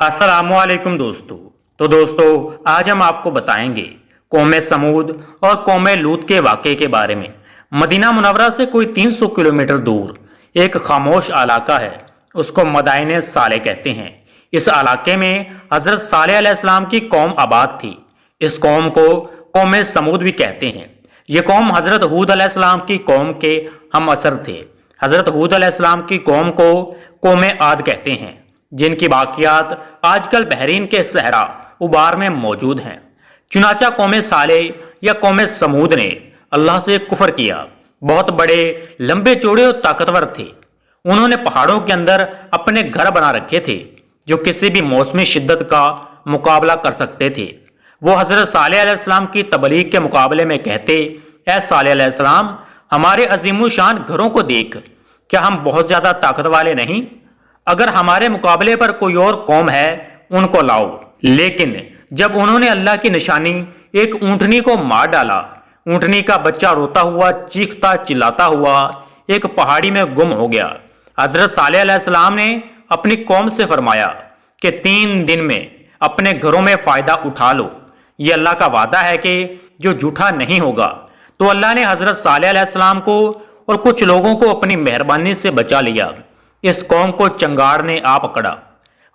अस्सलामु अलैकुम दोस्तों। तो दोस्तों, आज हम आपको बताएंगे कौम समूद और कौम लूत के वाक़े के बारे में। मदीना मुनव्वरा से कोई 300 किलोमीटर दूर एक खामोश इलाका है, उसको मदाइन साले कहते हैं। इस इलाके में हज़रत सालेह अलैहिस्सलाम की कौम आबाद थी। इस कौम को कौम समूद भी कहते हैं। ये कौम हज़रत हूद अलैहिस्सलाम की कौम के हम असर थे। हज़रत हूद अलैहिस्सलाम की कौम को कौम आद कहते हैं, जिनकी बाकियात आजकल बहरीन के सहरा उबार में मौजूद हैं। चुनाचा कौम सालेह या कौम समूद ने अल्लाह से कुफर किया। बहुत बड़े, लंबे चौड़े और ताकतवर थे। उन्होंने पहाड़ों के अंदर अपने घर बना रखे थे जो किसी भी मौसमी शिद्दत का मुकाबला कर सकते थे। वो हज़रत सालेह अलैहिस्सलाम की तबलीग के मुकाबले में कहते, ऐ सालेह अलैहिस्सलाम, हमारे अजीम शान घरों को देख, क्या हम बहुत ज़्यादा ताकत वाले नहीं? अगर हमारे मुकाबले पर कोई और कौम है, उनको लाओ। लेकिन जब उन्होंने अल्लाह की निशानी एक ऊंटनी को मार डाला, ऊंटनी का बच्चा रोता हुआ, चीखता चिल्लाता हुआ एक पहाड़ी में गुम हो गया। हजरत सालेह अलैहिस्सलाम ने अपनी कौम से फरमाया कि 3 दिन में अपने घरों में फायदा उठा लो, ये अल्लाह का वादा है कि जो झूठा नहीं होगा। तो अल्लाह ने हजरत सालेह अलैहिस्सलाम को और कुछ लोगों को अपनी मेहरबानी से बचा लिया। इस कौम को चंगार ने आ पकड़ा।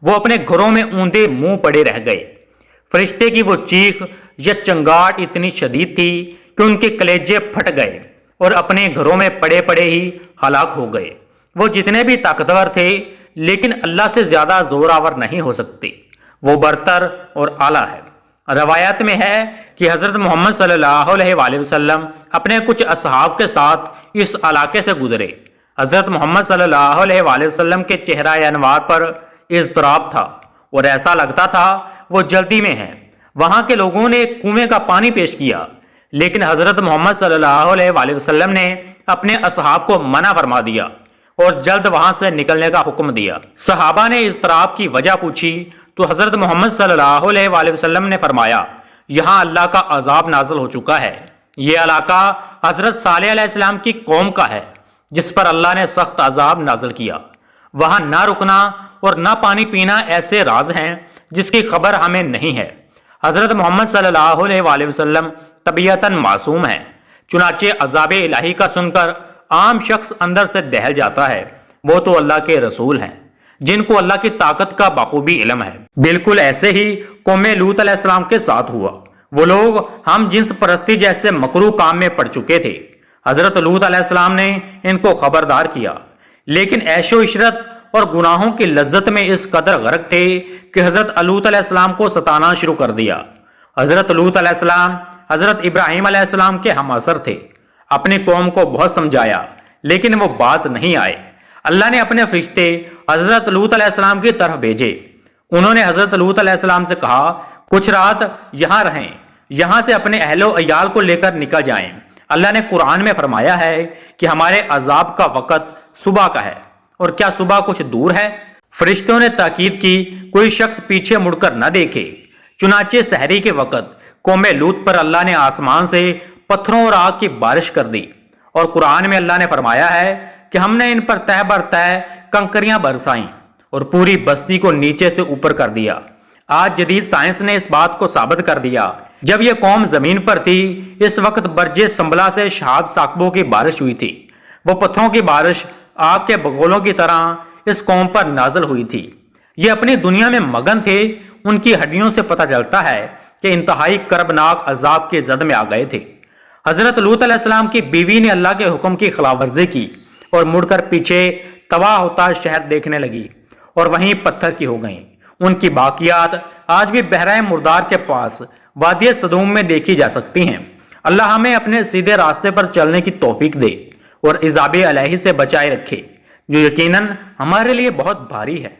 वो अपने घरों में ऊंधे मुंह पड़े रह गए। फरिश्ते की वो चीख या चंगार इतनी शदीद थी कि उनके कलेजे फट गए और अपने घरों में पड़े पड़े ही हलाक हो गए। वो जितने भी ताकतवर थे, लेकिन अल्लाह से ज्यादा जोरावर नहीं हो सकते। वो बरतर और आला है। रवायत में है कि हजरत मोहम्मद सल्लल्लाहु अलैहि वसल्लम अपने कुछ असहाब के साथ इस इलाके से गुजरे। हजरत मोहम्मद सल्लल्लाहु अलैहि वसल्लम के चेहरा अनवार पर इज़्तिराब था और ऐसा लगता था वो जल्दी में हैं। वहां के लोगों ने कुएं का पानी पेश किया, लेकिन हजरत मोहम्मद सल्लल्लाहु अलैहि वसल्लम ने अपने असहाब को मना फरमा दिया और जल्द वहां से निकलने का हुक्म दिया। सहाबा ने इज़्तिराब की वजह पूछी तो हजरत मोहम्मद सल्लल्लाहु अलैहि वसल्लम ने फरमाया, यहाँ अल्लाह का अजाब नाज़िल हो चुका है। ये इलाका हजरत सालेह अलैहिस्सलाम की कौम का है, जिस पर अल्लाह ने सख्त अजाब नाज़िल किया। वहां ना रुकना और ना पानी पीना ऐसे राज हैं जिसकी खबर हमें नहीं है। हजरत मोहम्मद सल्लल्लाहु अलैहि वसल्लम तबीयतन मासूम है, चुनाचे अजाब इलाही का सुनकर आम शख्स अंदर से दहल जाता है। वो तो अल्लाह के रसूल हैं, जिनको अल्लाह की ताकत का बखूबी इल्म है। बिल्कुल ऐसे ही कौम लूत अलैहिस्सलाम के साथ हुआ। वो लोग हम जिन्स परस्ती जैसे मकरूह काम में पड़ चुके थे। हजरत लूत अलैहिस्सलाम ने इनको खबरदार किया, लेकिन ऐशो इशरत और गुनाहों की लज्जत में इस कदर गर्क थे कि हजरत लूत अलैहिस्सलाम को सताना शुरू कर दिया। हजरत लूत अलैहिस्सलाम हजरत इब्राहीम अलैहिस्सलाम के हम असर थे। अपनी कौम को बहुत समझाया, लेकिन वो बाज नहीं आए। अल्लाह ने अपने फरिश्ते हजरत लूत अलैहिस्सलाम की तरफ भेजे। उन्होंने हजरत लूत अलैहिस्सलाम से कहा, कुछ रात यहाँ रहें, यहाँ से अपने अहलो अयाल को लेकर निकल जाएं। अल्लाह ने कुरान में फरमाया है कि हमारे अजाब का वक़्त सुबह का है, और क्या सुबह कुछ दूर है? फरिश्तों ने ताकीद की, कोई शख्स पीछे मुड़कर न देखे। चुनाचे सहरी के वक़्त कौम लूत पर अल्लाह ने आसमान से पत्थरों और आग की बारिश कर दी, और कुरान में अल्लाह ने फरमाया है कि हमने इन पर तह बर तह कंकरियां बरसाईं और पूरी बस्ती को नीचे से ऊपर कर दिया। आज जदीद साइंस ने इस बात को साबित कर दिया। जब यह कौम जमीन पर थी, इस वक्त बरजे संबला से शहाब साकबों की बारिश हुई थी। वो पत्थरों की बारिश आग के बगोलों की तरह इस कौम पर नाजल हुई थी। ये अपनी दुनिया में मगन थे। उनकी हड्डियों से पता चलता है कि इंतहाई कर्बनाक अजाब के जद में आ गए थे। हजरत लूत अलैहिस्सलाम की बीवी ने अल्लाह के हुक्म की खिलाफवर्जी की और मुड़कर पीछे तबाह होता शहर देखने लगी और वहीं पत्थर की हो गई। उनकी बाकियात आज भी बहराए मुर्दार के पास वादिय सदूम में देखी जा सकती हैं। अल्लाह हमें अपने सीधे रास्ते पर चलने की तौफीक दे और इज़ाब अलैहि से बचाए रखे, जो यकीनन हमारे लिए बहुत भारी है।